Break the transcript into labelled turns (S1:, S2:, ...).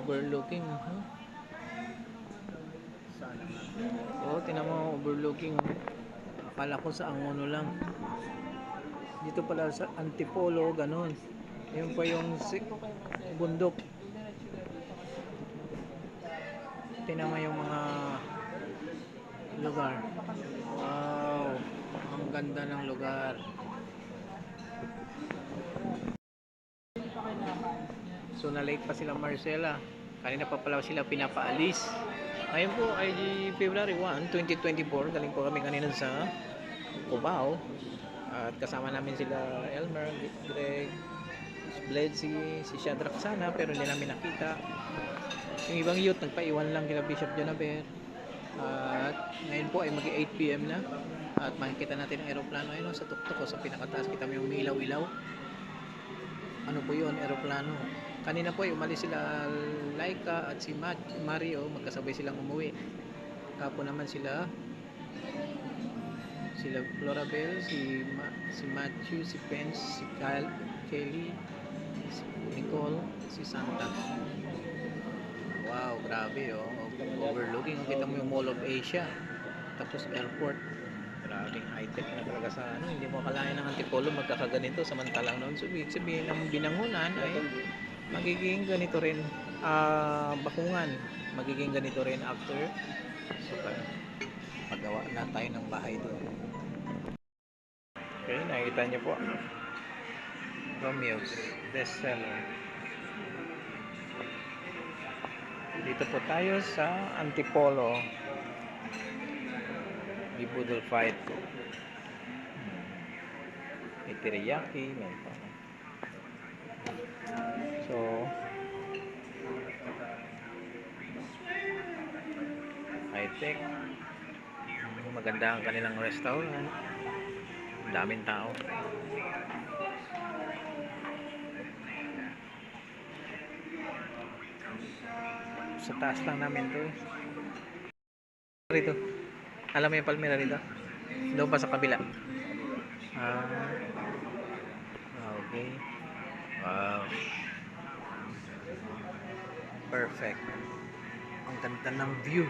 S1: Overlooking. Huh?
S2: Sana nga.
S1: Oo, tinan mo, overlooking. Akala ko sa Angono lang. Dito pala sa Antipolo, ganun. Yun pa yung bundok. Tinan mo yung mga lugar. Wow, ang ganda ng lugar. So na-late pa sila Marcela. Kanina pa pala sila pinapaalis. Ngayon po ay February 1, 2024. Galing po kami kanina sa Cubao. At kasama namin sila Elmer, Greg, Bledsi, si Shadrack sana pero hindi namin nakita. Yung ibang youth nagpaiwan lang kila Bishop Jonaber. At ngayon po ay mag-8 PM na. At makikita natin ang aeroplano ayun sa tuktok o sa pinakataas. Kita mo yung ilaw-ilaw. Ano po yun, aeroplano. Kanina po ay umalis sila Laika at si Mario, magkasabay silang umuwi. Kapo naman sila Florabel, si Matthew, si Pence, si Kelly, si Nicole, si Santa. Wow, grabe oh. Overlooking, kita mo yung Mall of Asia. Tapos airport. Grabing high-tech na talaga sa ano. Hindi mo akalain ng Antipolo magkakaganito samantalang noon. So, ibig sabihin ng binangunan ay magiging ganito rin. Bakungan. Magiging ganito rin after. So, paggawa na tayo ng bahay doon. Okay, nakikita niyo po. Romeo's bestseller. Dito po tayo sa Antipolo. Ibudol fight po. May teriyaki, may pa. So, high-tech. Maganda ang kanilang restaurant. Daming tao. Sa taas lang namin to. Rito. Alam mo yung Palmera rito? Doon pa sa kabila. Ah, okay. Wow. Perfect. Ang ganda ng view.